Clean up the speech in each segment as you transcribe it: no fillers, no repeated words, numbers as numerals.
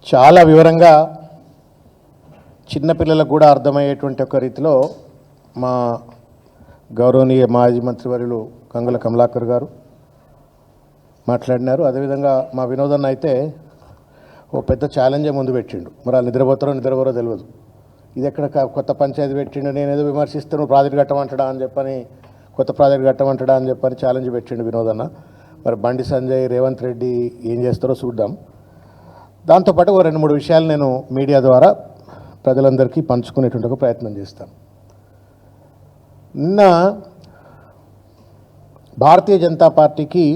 చాలా వివరంగా చిన్నపిల్లలకు కూడా అర్థమయ్యేటువంటి ఒక రీతిలో మా గౌరవనీయ మాజీ మంత్రివర్యులు గంగుల కమలాకర్ గారు మాట్లాడినారు. అదేవిధంగా మా వినోదన్న అయితే ఓ పెద్ద ఛాలెంజే ముందు పెట్టిండు. మరి వాళ్ళు నిద్రపోరో తెలియదు. ఇది ఎక్కడ కొత్త పంచాయతీ పెట్టిండు, నేనేదో విమర్శిస్తాను ప్రాజెక్ట్ కట్టమంటాడా అని చెప్పని, కొత్త ప్రాజెక్ట్ కట్టమంటాడా అని చెప్పని ఛాలెంజ్ పెట్టిండు వినోదన్న. మరి బండి సంజయ్, రేవంత్ రెడ్డి ఏం చేస్తారో చూద్దాం. దాంతోపాటు ఓ 2-3 విషయాలు నేను మీడియా ద్వారా ప్రజలందరికీ పంచుకునేటువంటి ఒక ప్రయత్నం చేస్తాను. నిన్న భారతీయ జనతా పార్టీకి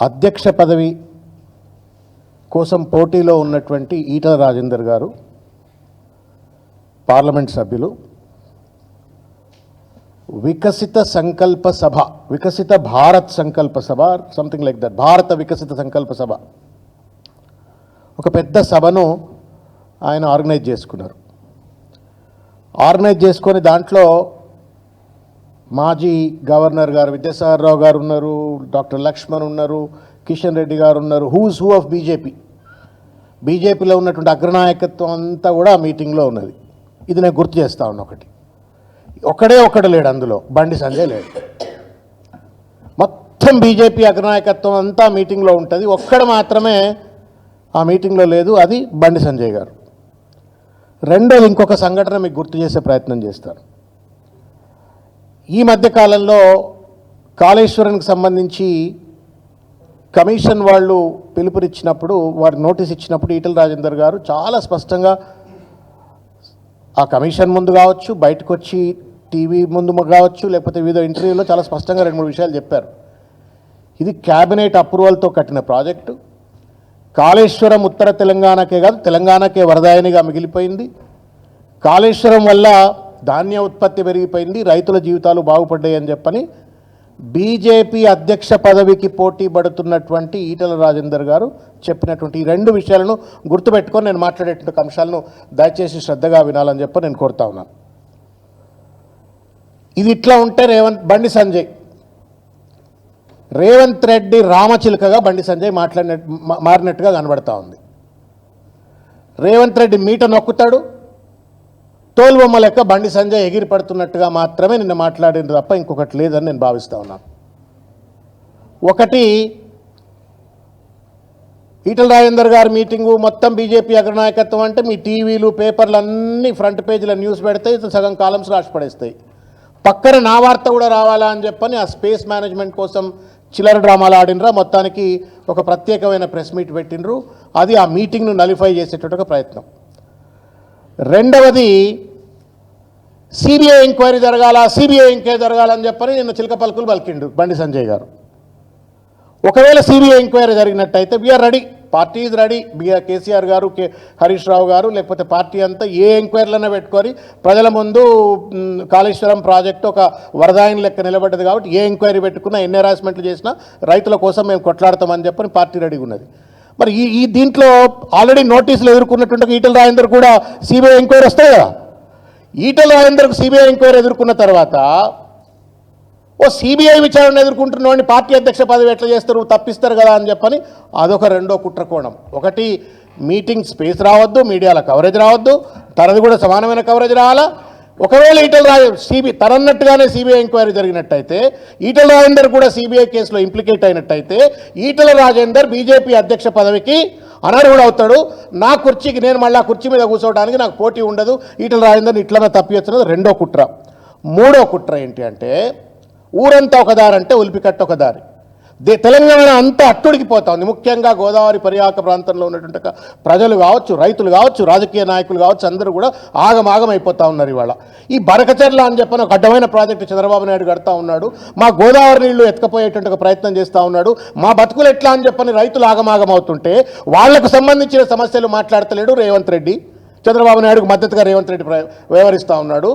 అధ్యక్ష పదవి కోసం పోటీలో ఉన్నటువంటి ఈటల రాజేందర్ గారు, పార్లమెంట్ సభ్యులు, వికసిత సంకల్ప సభ, వికసిత భారత్ సంకల్ప సభ, సంథింగ్ లైక్ దట్, భారత వికసిత సంకల్ప సభ, ఒక పెద్ద సభను ఆయన ఆర్గనైజ్ చేసుకున్నారు. ఆర్గనైజ్ చేసుకొని దాంట్లో మాజీ గవర్నర్ గారు విద్యాసాగర్ రావు గారు ఉన్నారు, డాక్టర్ లక్ష్మణ్ ఉన్నారు, కిషన్ రెడ్డి గారు ఉన్నారు, హూస్ హూ ఆఫ్ బీజేపీలో ఉన్నటువంటి అగ్రనాయకత్వం అంతా కూడా ఆ మీటింగ్లో ఉన్నది. ఇది నేను గుర్తు చేస్తా ఉన్నా. ఒకడు లేడు అందులో, బండి సంజయ్ లేడు. మొత్తం బీజేపీ అగ్రనాయకత్వం అంతా మీటింగ్లో ఉంటుంది, ఒక్కడు మాత్రమే ఆ మీటింగ్లో లేదు, అది బండి సంజయ్ గారు. రెండోది, ఇంకొక సంఘటన మీకు గుర్తు చేసే ప్రయత్నం చేస్తాను. ఈ మధ్యకాలంలో కాళేశ్వరానికి సంబంధించి కమిషన్ వాళ్ళు పిలుపునిచ్చినప్పుడు, వారి నోటీస్ ఇచ్చినప్పుడు ఈటల రాజేందర్ గారు చాలా స్పష్టంగా ఆ కమిషన్ ముందు కావచ్చు, బయటకు వచ్చి టీవీ ముందు కావచ్చు, లేకపోతే వివిధ ఇంటర్వ్యూలో చాలా స్పష్టంగా 2-3 విషయాలు చెప్పారు. ఇది క్యాబినెట్ అప్రూవల్తో కట్టిన ప్రాజెక్టు. కాళేశ్వరం ఉత్తర తెలంగాణకే కాదు, తెలంగాణకే వరదాయనిగా మిగిలిపోయింది. కాళేశ్వరం వల్ల ధాన్య ఉత్పత్తి పెరిగిపోయింది, రైతుల జీవితాలు బాగుపడ్డాయి అని చెప్పని బీజేపీ అధ్యక్ష పదవికి పోటీ పడుతున్నటువంటి ఈటల రాజేందర్ గారు చెప్పినటువంటి ఈ 2 విషయాలను గుర్తుపెట్టుకొని నేను మాట్లాడేటువంటి అంశాలను దయచేసి శ్రద్ధగా వినాలని చెప్పి నేను కోరుతా ఉన్నాను. ఇది ఇట్లా ఉంటే బండి సంజయ్, రేవంత్ రెడ్డి రామచిలుకగా బండి సంజయ్ మారినట్టుగా కనబడతా ఉంది. రేవంత్ రెడ్డి మీట నొక్కుతాడు, తోలుబొమ్మ లెక్క బండి సంజయ్ ఎగిరి పడుతున్నట్టుగా మాత్రమే నిన్న మాట్లాడింది తప్ప ఇంకొకటి లేదని నేను భావిస్తూ ఉన్నాను. ఒకటి, ఈటల రాజేందర్ గారి మీటింగు మొత్తం బీజేపీ అగ్రనాయకత్వం అంటే మీ టీవీలు, పేపర్లు అన్నీ ఫ్రంట్ పేజీల న్యూస్ పెడతాయి, సగం కాలమ్స్ రాసి పడేస్తాయి. పక్కన నా వార్త కూడా రావాలా అని చెప్పని ఆ స్పేస్ మేనేజ్మెంట్ కోసం చిల్లర డ్రామాలు ఆడినరా, మొత్తానికి ఒక ప్రత్యేకమైన ప్రెస్ మీట్ పెట్టినరు. అది ఆ మీటింగ్ను నలిఫై చేసేటట్టు ఒక ప్రయత్నం. రెండవది, సిబిఐ ఎంక్వైరీ జరగాలని చెప్పని నిన్న చిలక పలుకులు పలికిండు బండి సంజయ్ గారు. ఒకవేళ సిబిఐ ఎంక్వైరీ జరిగినట్టయితే we're ready, party is ready. KCR గారు, హరీష్ రావు గారు, లేకపోతే పార్టీ అంతా ఏ ఎంక్వైరీలైనా పెట్టుకొని ప్రజల ముందు కాళేశ్వరం ప్రాజెక్టు ఒక వరదాయిని లెక్క నిలబడ్డది కాబట్టి ఏ ఎంక్వైరీ పెట్టుకున్నా, ఎన్ని హెరాస్మెంట్లు చేసినా రైతుల కోసం మేము కొట్లాడతామని చెప్పని పార్టీ రెడీగా ఉన్నది. మరి ఈ దీంట్లో ఆల్రెడీ నోటీసులు ఎదుర్కొన్నటువంటి ఈటల రాజేందర్ కూడా సిబిఐ ఎంక్వైరీ వస్తాయి కదా. ఈటల రాజేందర్కు సిబిఐ ఎంక్వైరీ ఎదుర్కొన్న తర్వాత ఓ సిబిఐ విచారణ ఎదుర్కొంటున్నవాడిని పార్టీ అధ్యక్ష పదవి ఎట్లా చేస్తారు, తప్పిస్తారు కదా అని చెప్పని అదొక రెండో కుట్రకోణం. ఒకటి, మీటింగ్ స్పేస్ రావద్దు, మీడియాల కవరేజ్ రావద్దు, తనది కూడా సమానమైన కవరేజ్ రావాలా. ఒకవేళ తనన్నట్టుగానే సిబిఐ ఎంక్వైరీ జరిగినట్టయితే, ఈటల రాజేందర్ కూడా సిబిఐ కేసులో ఇంప్లికేట్ అయినట్టయితే ఈటల రాజేందర్ బీజేపీ అధ్యక్ష పదవికి అనర్హుడు అవుతాడు. నా కుర్చీకి నేను మళ్ళీ కుర్చీ మీద కూర్చోవడానికి నాకు పోటీ ఉండదు, ఈటల రాజేందర్ని ఇట్లనే తప్పిస్తున్నది రెండో కుట్ర. మూడో కుట్ర ఏంటి అంటే, ఊరంతా ఒక దారి అంటే ఉలిపికట్ట ఒక దారి. తెలంగాణ అంతా అట్టుడికి పోతా ఉంది. ముఖ్యంగా గోదావరి పరివాహక ప్రాంతంలో ఉన్నటువంటి ప్రజలు కావచ్చు, రైతులు కావచ్చు, రాజకీయ నాయకులు కావచ్చు, అందరూ కూడా ఆగమాగం అయిపోతూ ఉన్నారు. ఇవాళ ఈ బరకచెర్ల అని చెప్పని ఒక అడ్డమైన ప్రాజెక్టు చంద్రబాబు నాయుడు కడతా ఉన్నాడు. మా గోదావరి నీళ్లు ఎత్తుకపోయేటువంటి ఒక ప్రయత్నం చేస్తూ ఉన్నాడు. మా బతుకులు ఎట్లా అని చెప్పని రైతులు ఆగమాగం అవుతుంటే వాళ్లకు సంబంధించిన సమస్యలు మాట్లాడతలేడు రేవంత్ రెడ్డి. చంద్రబాబు నాయుడుకు మద్దతుగా రేవంత్ రెడ్డి వ్యవహరిస్తూ ఉన్నాడు.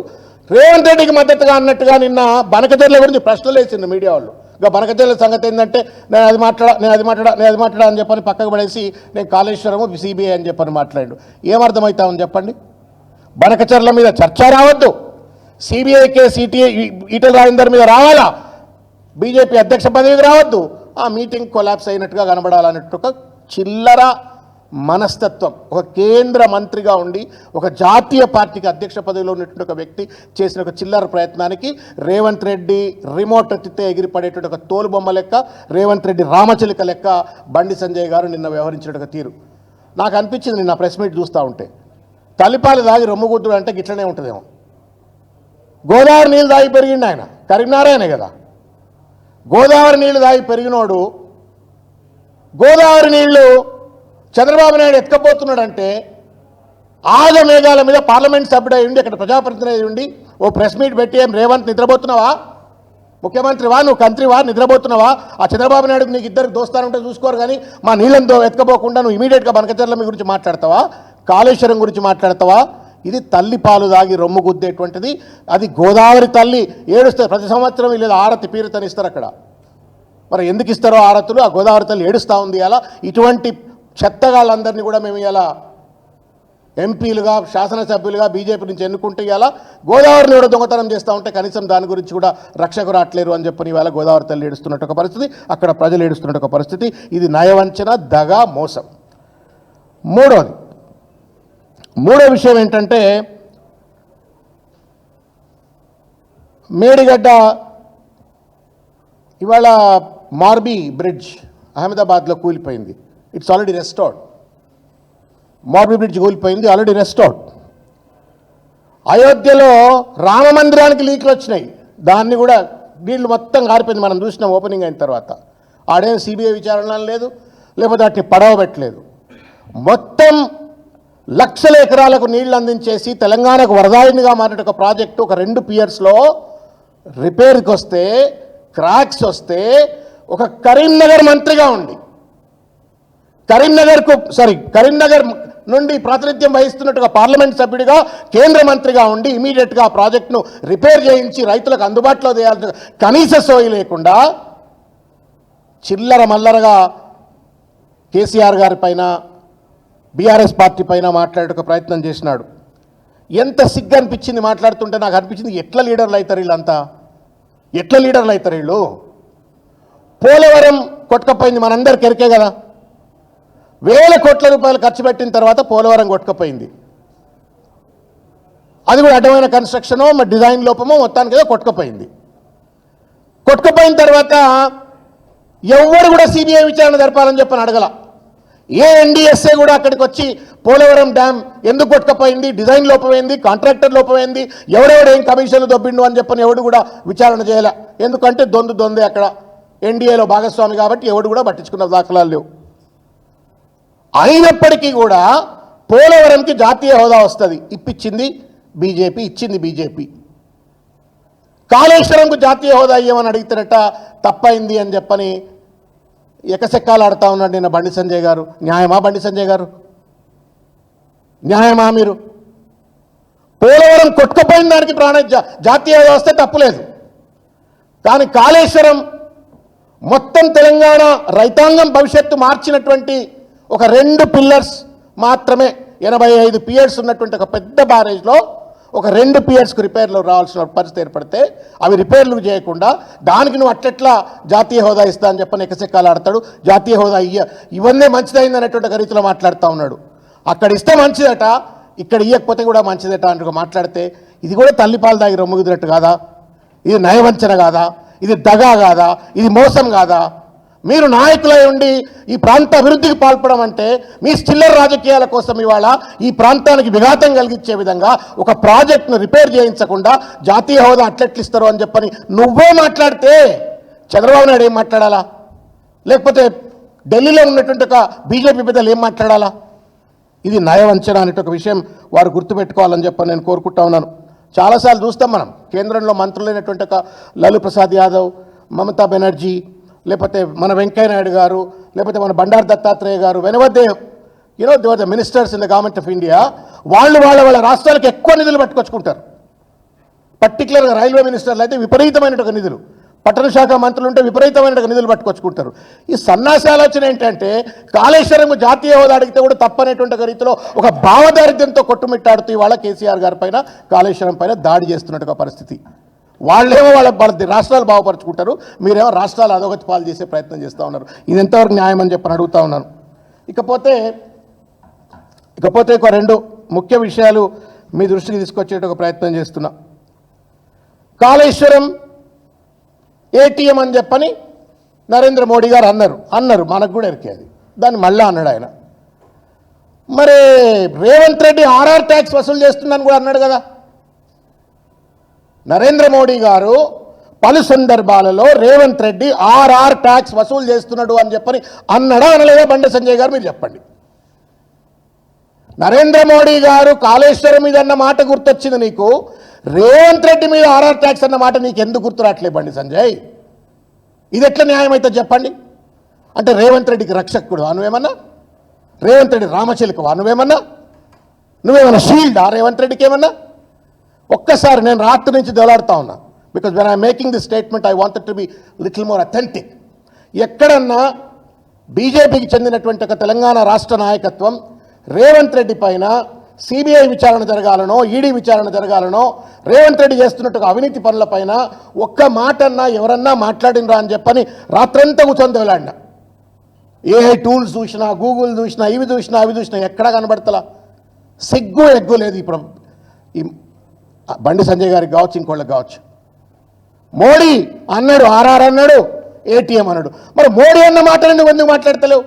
రేవంత్ రెడ్డికి మద్దతుగా అన్నట్టుగా నిన్న బనకచెర్ల గురించి ప్రశ్నలు వేసింది మీడియా వాళ్ళు. ఇంకా బనకచెర్ల సంగతి ఏంటంటే, నేను అది మాట్లాడా అని చెప్పని పక్కకు పడేసి నేను కాళేశ్వరము సిబిఐ అని చెప్పని మాట్లాడు. ఏమర్థమవుతామని చెప్పండి. బనకచెర్ల మీద చర్చ రావద్దు, సిబిఐ కేసు ఈటల రాజేందర్ మీద రావాలా, బీజేపీ అధ్యక్ష పదవికి రావద్దు, ఆ మీటింగ్ కొలాప్స్ అయినట్టుగా కనబడాలన్నట్టు ఒక చిల్లర మనస్తత్వం. ఒక కేంద్ర మంత్రిగా ఉండి ఒక జాతీయ పార్టీకి అధ్యక్ష పదవిలో ఉన్నటువంటి ఒక వ్యక్తి చేసిన ఒక చిల్లర ప్రయత్నానికి రేవంత్ రెడ్డి రిమోట్ ఎత్తితే ఎగిరిపడేటువంటి ఒక తోలుబొమ్మ లెక్క, రేవంత్ రెడ్డి రామచిలుక లెక్క బండి సంజయ్ గారు నిన్న వ్యవహరించిన ఒక తీరు నాకు అనిపించింది. నిన్న ప్రెస్ మీట్ చూస్తూ ఉంటే తల్లిపాలు దాగి రొమ్ముగుద్దుడు అంటే గిట్లనే ఉంటుందేమో. గోదావరి నీళ్ళు దాగి పెరిగిండు ఆయన, కరీంనారాయణే కదా. గోదావరి నీళ్లు దాగి పెరిగినోడు గోదావరి నీళ్లు చంద్రబాబు నాయుడు ఎత్తుకపోతున్నాడంటే ఆగమేఘాల మీద పార్లమెంట్ సభ్యుడై ఉండి అక్కడ ప్రజాప్రతినిధి ఉండి ఓ ప్రెస్ మీట్ పెట్టి ఏం రేవంత్ నిద్రపోతున్నావా, ముఖ్యమంత్రివా, నువ్వు కంత్రివా, నిద్రపోతున్నావా, ఆ చంద్రబాబు నాయుడుకి నీకు ఇద్దరికి దోస్తానుంటే చూసుకోరు కానీ మా నీళ్ళంతో ఎత్తుకపోకుండా నువ్వు ఇమీడియట్గా బనకచర్ల మీ గురించి మాట్లాడతావా, కాళేశ్వరం గురించి మాట్లాడతావా? ఇది తల్లి పాలు దాగి రొమ్ము గుద్దేటువంటిది. అది గోదావరి తల్లి ఏడుస్తారు ప్రతి సంవత్సరం, లేదా ఆరతి పీరుతని ఇస్తారు అక్కడ. మరి ఎందుకు ఇస్తారో ఆరతులు? ఆ గోదావరి తల్లి ఏడుస్తూ ఉంది. అలా ఇటువంటి చెత్తగాళ్ళందరినీ కూడా మేము ఇలా ఎంపీలుగా శాసనసభ్యులుగా బీజేపీ నుంచి ఎన్నుకుంటే ఇలా గోదావరిని కూడా దొంగతనం చేస్తూ ఉంటే కనీసం దాని గురించి కూడా రక్షకు రావట్లేరు అని చెప్పని ఇవాళ గోదావరి తల్లి ఏడుస్తున్నట్టు ఒక పరిస్థితి, అక్కడ ప్రజలు ఏడుస్తున్నట్టు ఒక పరిస్థితి. ఇది నయవంచన, దగా, మోసం. మూడో విషయం ఏంటంటే మేడిగడ్డ ఇవాళ మార్బీ బ్రిడ్జ్ అహ్మదాబాద్లో కూలిపోయింది. It's already restored. Morbi bridge కూలిపోయింది, ఆల్రెడీ రెస్టోర్డ్. అయోధ్యలో రామ మందిరానికి లీక్లు వచ్చినాయి, దాన్ని కూడా నీళ్లు మొత్తం కారిపోయింది. మనం చూసినాం ఓపెనింగ్ అయిన తర్వాత. ఆడేం సిబిఐ విచారణ లేదు, లేకపోతే వాటిని పడవబెట్టలేదు. మొత్తం లక్షల ఎకరాలకు నీళ్లు అందించేసి తెలంగాణకు వరదాయినిగా మారిన ఒక ప్రాజెక్టు ఒక 2 పియర్స్లో రిపేర్కి వస్తే, క్రాక్స్ వస్తే, ఒక కరీంనగర్ మంత్రిగా ఉండి కరీంనగర్ నుండి ప్రాతినిధ్యం వహిస్తున్నట్టుగా పార్లమెంట్ సభ్యుడిగా కేంద్ర మంత్రిగా ఉండి ఇమీడియట్గా ఆ ప్రాజెక్టును రిపేర్ చేయించి రైతులకు అందుబాటులో చేయాల్సిన కనీస సోయి లేకుండా చిల్లర మల్లరగా కేసీఆర్ గారి పైన, బీఆర్ఎస్ పార్టీ పైన మాట్లాడే ప్రయత్నం చేసినాడు. ఎంత సిగ్గు అనిపించింది మాట్లాడుతుంటే. నాకు అనిపించింది ఎట్లా లీడర్లు అవుతారు వీళ్ళంతా, ఎట్లా లీడర్లు అవుతారు వీళ్ళు. పోలవరం కొట్టుకపోయింది, మనందరికి ఎరికే కదా. వేల కోట్ల రూపాయలు ఖర్చు పెట్టిన తర్వాత పోలవరం కొట్టుకపోయింది. అది కూడా అడ్డమైన కన్స్ట్రక్షనో డిజైన్ లోపమో మొత్తానికి ఏదో కొట్టుకపోయింది. కొట్టుకపోయిన తర్వాత ఎవరు కూడా సిబిఐ విచారణ జరపాలని చెప్పని అడగల. ఏ ఎన్డీఎస్ఏ కూడా అక్కడికి వచ్చి పోలవరం డ్యామ్ ఎందుకు కొట్టుకపోయింది, డిజైన్ లోపమైంది, కాంట్రాక్టర్ లోపమైంది, ఎవడెవడు ఏం కమిషన్లు దొబ్బిండు అని చెప్పని ఎవడు కూడా విచారణ చేయాల. ఎందుకంటే దొందే అక్కడ ఎన్డీఏలో భాగస్వామి కాబట్టి ఎవడు కూడా పట్టించుకున్న దాఖలాలు లేవు. అయినప్పటికీ కూడా పోలవరంకి జాతీయ హోదా వస్తుంది, ఇప్పించింది బీజేపీ, ఇచ్చింది బీజేపీ. కాళేశ్వరంకు జాతీయ హోదా ఇవ్వమని అడిగితేనట తప్పైంది అని చెప్పని ఎకసెక్కాలు ఆడుతూ ఉన్నాడు నిన్న బండి సంజయ్ గారు. న్యాయమా బండి సంజయ్ గారు? న్యాయమా? మీరు పోలవరం కొట్టుకుపోయిన దానికి జాతీయ హోదా వస్తే తప్పులేదు, కానీ కాళేశ్వరం మొత్తం తెలంగాణ రైతాంగం భవిష్యత్తు మార్చినటువంటి ఒక 2 పిల్లర్స్ మాత్రమే, 85 పియర్స్ ఉన్నటువంటి ఒక పెద్ద బ్యారేజ్లో ఒక 2 పియర్స్కు రిపేర్లు రావాల్సిన పరిస్థితి ఏర్పడితే అవి రిపేర్లు చేయకుండా దానికి నువ్వు అట్లెట్లా జాతీయ హోదా ఇస్తా అని చెప్పని ఎకసెక్కాలు ఆడతాడు. జాతీయ హోదా ఇవన్నీ మంచిదైంది అనేటువంటి రీతిలో మాట్లాడుతూ ఉన్నాడు. అక్కడ ఇస్తే మంచిదట, ఇక్కడ ఇవ్వకపోతే కూడా మంచిదట అంటూ మాట్లాడితే ఇది కూడా తల్లిపాలు దాగి రొమ్ముగుదినట్టు కాదా? ఇది నయవంచన కాదా? ఇది దగా కాదా? ఇది మోసం కాదా? మీరు నాయకులై ఉండి ఈ ప్రాంత అభివృద్ధికి పాల్పడడం అంటే మీ చిల్లర రాజకీయాల కోసం ఇవాళ ఈ ప్రాంతానికి విఘాతం కలిగించే విధంగా ఒక ప్రాజెక్టును రిపేర్ చేయించకుండా జాతీయ హోదా అట్లెట్లిస్తారు అని చెప్పని నువ్వే మాట్లాడితే చంద్రబాబు నాయుడు ఏం మాట్లాడాలా? లేకపోతే ఢిల్లీలో ఉన్నటువంటి ఒక బీజేపీ పెద్దలు ఏం మాట్లాడాలా? ఇది నయవంచన అనేట ఒక విషయం వారు గుర్తుపెట్టుకోవాలని చెప్పని నేను కోరుకుంటా ఉన్నాను. చాలాసార్లు చూస్తాం మనం, కేంద్రంలో మంత్రులైనటువంటి ఒక లాలూ ప్రసాద్ యాదవ్, మమతా బెనర్జీ, లేకపోతే మన వెంకయ్య నాయుడు గారు, లేకపోతే మన బండారు దత్తాత్రేయ గారు, వెనవద్దే they are the ministers in the government of India, వాళ్ళ రాష్ట్రాలకు ఎక్కువ నిధులు పట్టుకొచ్చుకుంటారు. పర్టికులర్గా రైల్వే మినిస్టర్లు అయితే విపరీతమైన నిధులు, పట్టణ శాఖ మంత్రులు ఉంటే విపరీతమైన నిధులు పట్టుకొచ్చుకుంటారు. ఈ సన్నాసి ఆలోచన ఏంటంటే కాళేశ్వరం జాతీయ హోదా అడిగితే కూడా తప్పనేటువంటి రీతిలో ఒక భావదారిద్ర్యంతో కొట్టుమిట్టాడుతూ ఇవాళ కేసీఆర్ గారి పైన, కాళేశ్వరం పైన దాడి చేస్తున్నట్టుగా పరిస్థితి. వాళ్ళేమో వాళ్ళ రాష్ట్రాలు బాగుపరుచుకుంటారు, మీరేమో రాష్ట్రాలు అధోగతి పాలు చేసే ప్రయత్నం చేస్తూ ఉన్నారు. ఇది ఎంతవరకు న్యాయం అని చెప్పని అడుగుతూ ఉన్నాను. ఇకపోతే ఇకపోతే ఒక రెండు ముఖ్య విషయాలు మీ దృష్టికి తీసుకొచ్చేట ఒక ప్రయత్నం చేస్తున్నా. కాళేశ్వరం ఏటీఎం అని చెప్పని నరేంద్ర మోడీ గారు అన్నారు మనకు కూడా ఎరికేది, దాన్ని మళ్ళీ అన్నాడు ఆయన. మరి రేవంత్ రెడ్డి ఆర్ఆర్ ట్యాక్స్ వసూలు చేస్తున్నాను కూడా అన్నాడు కదా. నరేంద్ర మోడీ గారు పలు సందర్భాలలో రేవంత్ రెడ్డి ఆర్ఆర్ ట్యాక్స్ వసూలు చేస్తున్నాడు అని చెప్పని అన్నాడా అనలేదా? బండి సంజయ్ గారు మీరు చెప్పండి. నరేంద్ర మోడీ గారు కాళేశ్వరం మీద అన్న మాట గుర్తొచ్చింది నీకు, రేవంత్ రెడ్డి మీద ఆర్ఆర్ ట్యాక్స్ అన్న మాట నీకు ఎందుకు గుర్తు రావట్లేదు బండి సంజయ్? ఇది ఎట్లా న్యాయం అయితే చెప్పండి. అంటే రేవంత్ రెడ్డికి రక్షకుడు నువ్వేమన్నా? రేవంత్ రెడ్డి రామచిలుకవా నువ్వేమన్నా షీల్డ్ రేవంత్ రెడ్డికి ఏమన్నా? ఒక్కసారి నేను రాత్రి నుంచి దొలాడుతా ఉన్నా, because when I making the statement I wanted to be little more authentic. ఎక్కడన్నా బీజేపీకి చెందినటువంటి ఒక తెలంగాణ రాష్ట్ర నాయకత్వం రేవంత్ రెడ్డి పైన సిబిఐ విచారణ జరగాలనో ఈడీ విచారణ జరగాలనో రేవంత్ రెడ్డి చేస్తున్నట్టు అవినీతి పనులపైన ఒక్క మాట అన్నా ఎవరన్నా మాట్లాడినరా అని చెప్పని రాత్రంతా కూర్చొని వెళ్ళాడిన. ఏఐ టూల్స్ చూసినా, గూగుల్ చూసినా, ఇవి చూసినా అవి చూసినా ఎక్కడా కనబడతలా. సిగ్గు ఎగ్గు లేదు ఇప్పుడు ఈ బండి సంజయ్ గారికి కావచ్చు, ఇంకోళ్ళకి కావచ్చు. మోడీ అన్నాడు ఆర్ఆర్ అన్నాడు, ఏటీఎం అన్నాడు. మరి మోడీ అన్న మాటలు నువ్వు ఎందుకు మాట్లాడతలేవు?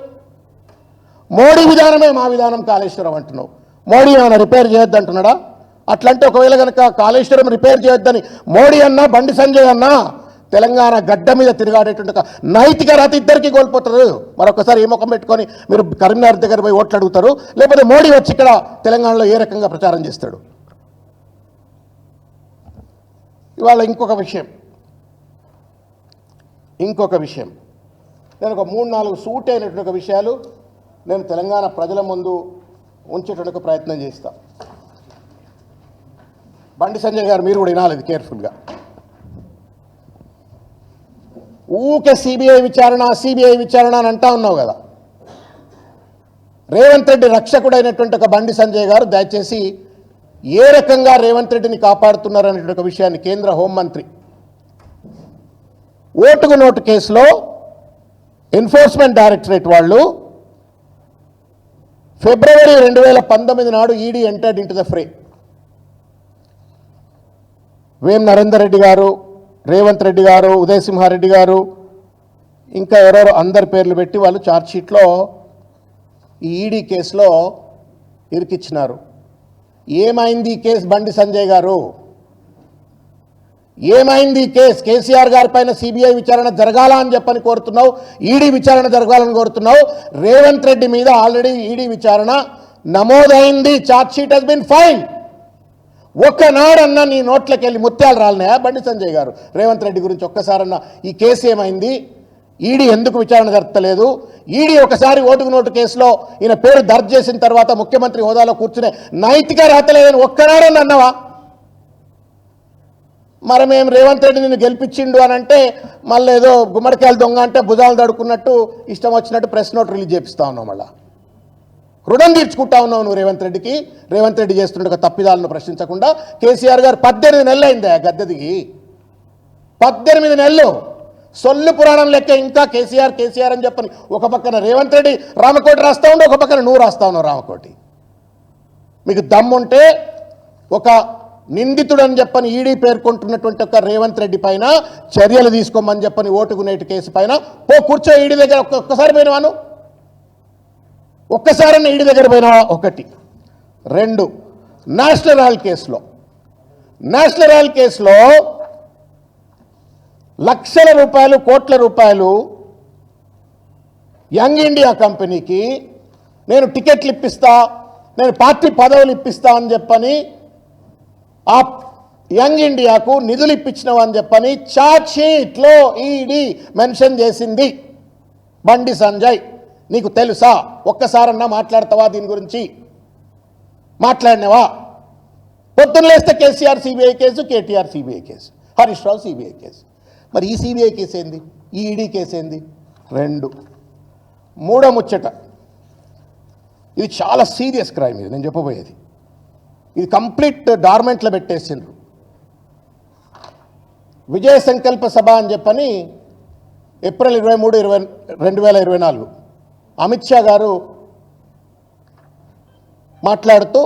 మోడీ విధానమే మా విధానం కాళేశ్వరం అంటున్నావు. మోడీ ఏమైనా రిపేర్ చేయొద్దు అంటున్నాడా? అట్లంటే ఒకవేళ కనుక కాళేశ్వరం రిపేర్ చేయొద్దని మోడీ అన్నా బండి సంజయ్ అన్నా తెలంగాణ గడ్డ మీద తిరిగాడేటువంటి ఒక నైతిక రాత ఇద్దరికి కోల్పోతారు. మరొకసారి ఏ ముఖం పెట్టుకొని మీరు కరీంనగర్ దగ్గర పోయి ఓట్లు అడుగుతారు, లేకపోతే మోడీ వచ్చి ఇక్కడ తెలంగాణలో ఏ రకంగా ప్రచారం చేస్తాడు? ఇవాళ ఇంకొక విషయం నేను ఒక 3-4 సూట్ అయినటువంటి ఒక విషయాలు నేను తెలంగాణ ప్రజల ముందు ఉంచేటువంటి ప్రయత్నం చేస్తా. బండి సంజయ్ గారు మీరు కూడా వినాలి కేర్ఫుల్గా. ఊకే సిబిఐ విచారణ అని అంటా ఉన్నావు కదా. రేవంత్ రెడ్డి రక్షకుడైనటువంటి ఒక బండి సంజయ్ గారు దయచేసి ఏ రకంగా రేవంత్ రెడ్డిని కాపాడుతున్నారు అనేటువంటి ఒక విషయాన్ని కేంద్ర హోంమంత్రి ఓటుకు నోటు కేసులో ఎన్ఫోర్స్మెంట్ డైరెక్టరేట్ వాళ్ళు ఫిబ్రవరి 2019 నాడు ED entered into the fray. Vem Narender Reddy గారు, రేవంత్ రెడ్డి గారు, ఉదయ్ సింహారెడ్డి గారు, ఇంకా ఎవరెవరో అందరి పేర్లు పెట్టి వాళ్ళు ఛార్జ్షీట్లో ఈ ఈడీ కేసులో ఇరికిచ్చినారు. ఏమైంది ఈ కేసు బండి సంజయ్ గారు? ఏమైంది ఈ కేసు? కేసీఆర్ గారి పైన సిబిఐ విచారణ జరగాల అని చెప్పని కోరుతున్నావు, ఈడీ విచారణ జరగాలని కోరుతున్నావు. రేవంత్ రెడ్డి మీద ఆల్రెడీ ఈడీ విచారణ నమోదైంది, ఛార్జ్షీట్ హస్ బీన్ ఫైల్డ్. ఒక్కనాడన్నా నీ నోట్లోకి వెళ్ళి ముత్యాలు రాలినాయా బండి సంజయ్ గారు రేవంత్ రెడ్డి గురించి? ఒక్కసారన్నా ఈ కేసు ఏమైంది, ఈడీ ఎందుకు విచారణ జరపలేదు? ఈడీ ఒకసారి ఓటుకు నోటు కేసులో ఈయన పేరు దర్జ్ చేసిన తర్వాత ముఖ్యమంత్రి హోదాలో కూర్చునే నైతిక రాతలేదని ఒక్కనాడని అన్నవా? మరి మేము రేవంత్ రెడ్డి నిన్ను గెలిపించిండు అని అంటే మళ్ళీ ఏదో గుమ్మడికాయలు దొంగ అంటే భుజాలు దడుకున్నట్టు ఇష్టం వచ్చినట్టు ప్రెస్ నోట్ రిలీజ్ చేపిస్తా ఉన్నావు. మళ్ళా రుణం తీర్చుకుంటా ఉన్నావు నువ్వు రేవంత్ రెడ్డికి. రేవంత్ రెడ్డి చేస్తుండే ఒక తప్పిదాలను ప్రశ్నించకుండా కేసీఆర్ గారు 18 నెలలు అయిందా గద్దెదిగి? 18 నెలలు సొల్లు పురాణం లెక్క ఇంకా కేసీఆర్ అని చెప్పని ఒక పక్కన రేవంత్ రెడ్డి రామకోటి రాస్తా ఉండే, ఒక పక్కన నువ్వు రాస్తా ఉన్నావు రామకోటి. మీకు దమ్ముంటే ఒక నిందితుడు అని చెప్పని ఈడీ పేర్కొంటున్నటువంటి ఒక రేవంత్ రెడ్డి పైన చర్యలు తీసుకోమని చెప్పని ఓటుకు నేటి కేసు పైన కూర్చో ఈడీ దగ్గర. ఒక్కసారి పోయినవాను, ఒక్కసారన్నా ఈడీ దగ్గర పోయినావా? 1. 2, నేషనల్ రాయల్ కేసులో లక్షల రూపాయలు, కోట్ల రూపాయలు యంగ్ ఇండియా కంపెనీకి నేను టికెట్లు ఇప్పిస్తా, నేను పార్టీ పదవులు ఇప్పిస్తా అని చెప్పని ఆ యంగ్ ఇండియాకు నిధులు ఇప్పించినవు అని చెప్పని ఛార్జ్షీట్లో ఈడీ మెన్షన్ చేసింది. బండి సంజయ్ నీకు తెలుసా? ఒక్కసారన్నా మాట్లాడతావా దీని గురించి? మాట్లాడినవా? పొద్దున్న లేస్తే KCR CBI case, KTR CBI case, Harish Rao CBI case. మరి ఈ సిబిఐ కేసు ఏంది, ఈ ఈడీ కేసు ఏంది? 2. 3వ ముచ్చట, ఇది చాలా సీరియస్ క్రైమ్. ఇది నేను చెప్పబోయేది, ఇది కంప్లీట్ డార్మెంట్లో పెట్టేసిండ్రు. విజయ సంకల్ప సభ అని చెప్పని ఏప్రిల్ 23, 2024 అమిత్ షా గారు మాట్లాడుతూ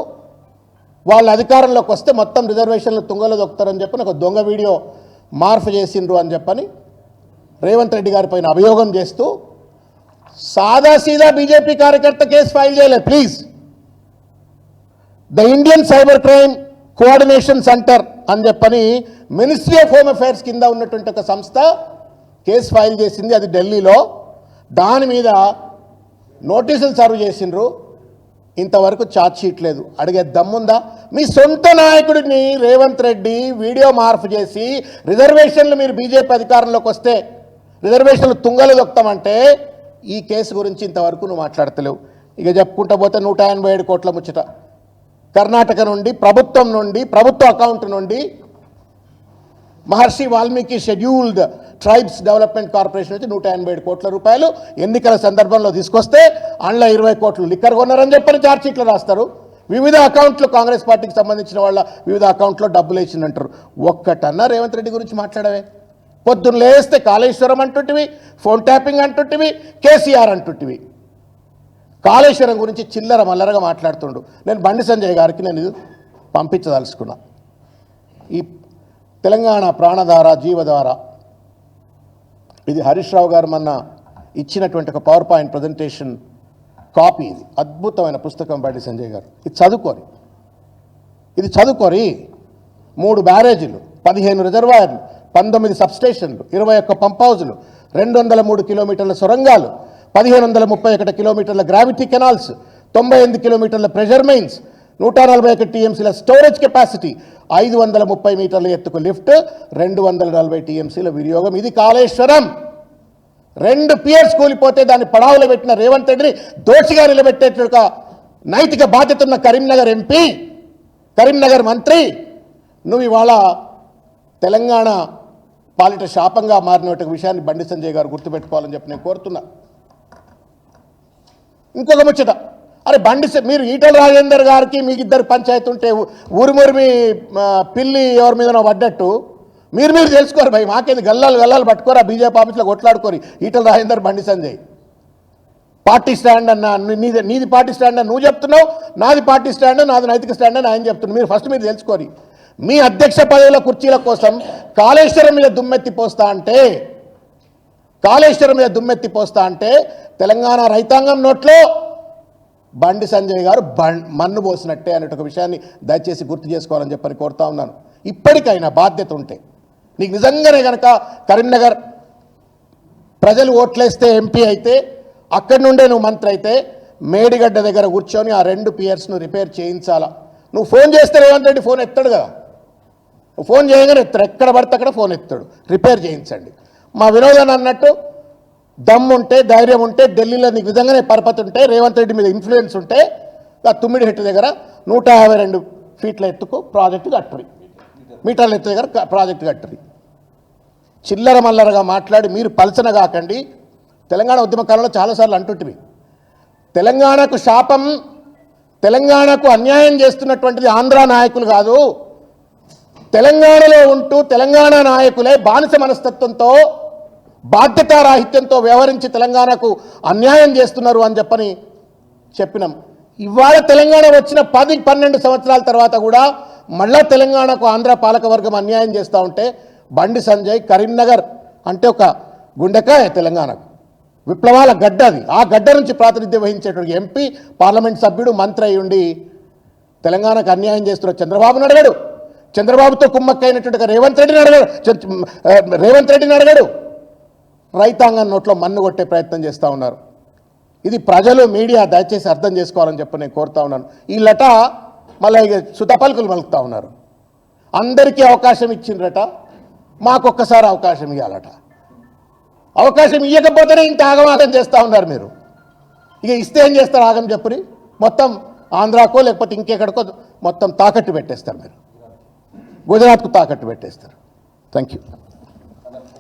వాళ్ళ అధికారంలోకి వస్తే మొత్తం రిజర్వేషన్లు తుంగలో దొక్కుతారని చెప్పని ఒక దొంగ వీడియో మార్పు చేసిండ్రు అని చెప్పని రేవంత్ రెడ్డి గారి పైన అభియోగం చేస్తూ సాదాసీదా బీజేపీ కార్యకర్త కేసు ఫైల్ చేయలేదు. Please, the Indian cyber crime coordination centre అని చెప్పని మినిస్ట్రీ ఆఫ్ హోమ్ అఫైర్స్ కింద ఉన్నటువంటి ఒక సంస్థ కేసు ఫైల్ చేసింది. అది ఢిల్లీలో. దాని మీద నోటీసులు సర్వ్ చేసిండ్రు. ఇంతవరకు ఛార్జ్ షీట్ లేదు. అడిగే దమ్ముందా? మీ సొంత నాయకుడిని రేవంత్ రెడ్డి వీడియో మార్పు చేసి రిజర్వేషన్లు మీరు బీజేపీ అధికారంలోకి వస్తే రిజర్వేషన్లు తుంగలు దొక్కుతామంటే ఈ కేసు గురించి ఇంతవరకు నువ్వు మాట్లాడతలేవు. ఇక చెప్పుకుంటా పోతే 187 కోట్ల ముచ్చట కర్ణాటక నుండి ప్రభుత్వ అకౌంట్ నుండి Maharshi Valmiki scheduled tribes development corporation నుంచి 187 కోట్ల రూపాయలు ఎన్నికల సందర్భంలో తీసుకొస్తే అందులో 20 కోట్లు లిక్కర్ కొన్నారని చెప్పని ఛార్జ్ షీట్లు రాస్తారు. వివిధ అకౌంట్లు కాంగ్రెస్ పార్టీకి సంబంధించిన వాళ్ళ వివిధ అకౌంట్లో డబ్బులు వేసిందంటారు. ఒక్కటన్నా రేవంత్ రెడ్డి గురించి మాట్లాడవే? పొద్దున్న లేస్తే కాళేశ్వరం అంటుంటివి, ఫోన్ ట్యాపింగ్ అంటుంటివి, కేసీఆర్ అంటుంటివి. కాళేశ్వరం గురించి చిల్లర మల్లరగా మాట్లాడుతుండు. నేను బండి సంజయ్ గారికి నేను ఇది పంపించదలుచుకున్నా. ఈ తెలంగాణ ప్రాణధార జీవధార ఇది హరీష్ రావు గారు మొన్న ఇచ్చినటువంటి ఒక పవర్ పాయింట్ ప్రజెంటేషన్ కాపీ. ఇది అద్భుతమైన పుస్తకం బండి సంజయ్ గారు. ఇది చదువుకోరి. 3 బ్యారేజీలు, 15 రిజర్వాయర్లు, 19 సబ్స్టేషన్లు, 21 పంప్ హౌజులు, 203 కిలోమీటర్ల సొరంగాలు, 1531 కిలోమీటర్ల గ్రావిటీ కెనాల్స్, 98 కిలోమీటర్ల ప్రెషర్ మెయిన్స్, 141 టీఎంసీల స్టోరేజ్ కెపాసిటీ, 530 మీటర్ల ఎత్తుకు లిఫ్ట్, 240 టీఎంసీల వినియోగం. ఇది కాళేశ్వరం. 2 పియర్స్ కూలిపోతే దాన్ని పడావులో పెట్టిన రేవంత్ రెడ్డిని దోషిగా నిలబెట్టేట నైతిక బాధ్యత ఉన్న కరీంనగర్ ఎంపీ, కరీంనగర్ మంత్రి నువ్వు ఇవాళ తెలంగాణ పాలిట శాపంగా మారిన విషయాన్ని బండి సంజయ్ గారు గుర్తుపెట్టుకోవాలని చెప్పి నేను కోరుతున్నా. ఇంకొక ముచ్చట, అరే మీరు ఈటల రాజేందర్ గారికి మీకు ఇద్దరు పంచాయతీ ఉంటే ఊరిమురిమి పిల్లి ఎవరి మీదనో పడ్డట్టు మీరు తెలుసుకోరు భయ్. మాకేది గల్లాలు పట్టుకోరా బీజేపీ ఆఫీస్లో కొట్లాడుకోరు ఈటల రాజేందర్ బండి సంజయ్. పార్టీ స్టాండ్ అన్న నీది పార్టీ స్టాండ్ అని నువ్వు చెప్తున్నావు, నాది పార్టీ స్టాండ్, నాది నైతిక స్టాండ్ అని ఆయన చెప్తున్నావు. మీరు ఫస్ట్ తెలుసుకోరు. మీ అధ్యక్ష పదవుల కుర్చీల కోసం కాళేశ్వరం మీద దుమ్మెత్తి పోస్తా అంటే తెలంగాణ రైతాంగం నోట్లో బండి సంజయ్ గారు మన్ను పోసినట్టే అనే ఒక విషయాన్ని దయచేసి గుర్తు చేసుకోవాలని చెప్పని కోరుతా ఉన్నాను. ఇప్పటికైనా బాధ్యత ఉంటే నీకు నిజంగానే కనుక కరీంనగర్ ప్రజలు ఓట్లేస్తే ఎంపీ అయితే అక్కడి నుండే నువ్వు మంత్రి అయితే మేడిగడ్డ దగ్గర కూర్చొని ఆ 2 పియర్స్ను రిపేర్ చేయించాలా. నువ్వు ఫోన్ చేస్తే రేవంత్ రెడ్డి ఫోన్ ఎత్తాడు కదా, నువ్వు ఫోన్ చేయగానే ఎత్తాడు, ఎక్కడ పడితే అక్కడ ఫోన్ ఎత్తాడు. రిపేర్ చేయించండి. మా వినోదన్ అన్నట్టు దమ్ముంటే ధైర్యం ఉంటే ఢిల్లీలో నీకు నిజంగానే పరపతి ఉంటే రేవంత్ రెడ్డి మీద ఇన్ఫ్లుయెన్స్ ఉంటే ఆ తుమ్మిడిహెట్టు దగ్గర 152 ఫీట్ల ఎత్తుకు ప్రాజెక్టు కట్టురి, మీటర్ల ఎత్తు దగ్గర ప్రాజెక్టు కట్టురి. చిల్లర మల్లరగా మాట్లాడి మీరు పలచన కాకండి. తెలంగాణ ఉద్యమ కాలంలో చాలాసార్లు అంటుంటివి తెలంగాణకు శాపం, తెలంగాణకు అన్యాయం చేస్తున్నటువంటిది ఆంధ్ర నాయకులు కాదు, తెలంగాణలో ఉంటూ తెలంగాణ నాయకులే బానిస మనస్తత్వంతో బాధ్యతారాహిత్యంతో వ్యవహరించి తెలంగాణకు అన్యాయం చేస్తున్నారు అని చెప్పినాం. ఇవాళ తెలంగాణ వచ్చిన 10-12 సంవత్సరాల తర్వాత కూడా మళ్ళా తెలంగాణకు ఆంధ్ర పాలకవర్గం అన్యాయం చేస్తూ ఉంటే బండి సంజయ్ కరీంనగర్ అంటే ఒక గుండెకాయ తెలంగాణకు, విప్లవాల గడ్డ అది. ఆ గడ్డ నుంచి ప్రాతినిధ్యం వహించేటువంటి ఎంపీ, పార్లమెంట్ సభ్యుడు, మంత్రి అయి ఉండి తెలంగాణకు అన్యాయం చేస్తున్న చంద్రబాబును అడగడు, చంద్రబాబుతో కుమ్మక్కైనటువంటి రేవంత్ రెడ్డిని అడగడు, రైతాంగం నోట్లో మన్ను కొట్టే ప్రయత్నం చేస్తూ ఉన్నారు. ఇది ప్రజలు మీడియా దయచేసి అర్థం చేసుకోవాలని చెప్పి నేను కోరుతా ఉన్నాను. ఈ లట మళ్ళీ ఇక సుతపలుకులు మలుపుతా ఉన్నారు. అందరికీ అవకాశం ఇచ్చిండ్రట, మాకొక్కసారి అవకాశం ఇవ్వాలట. అవకాశం ఇవ్వకపోతేనే ఇంత ఆగమాగం చేస్తూ ఉన్నారు మీరు. ఇక ఇస్తే ఏం చేస్తారు ఆగం చెప్పుని? మొత్తం ఆంధ్రాకో లేకపోతే ఇంకెక్కడికో మొత్తం తాకట్టు పెట్టేస్తారు మీరు, గుజరాత్కు తాకట్టు పెట్టేస్తారు. Thank you.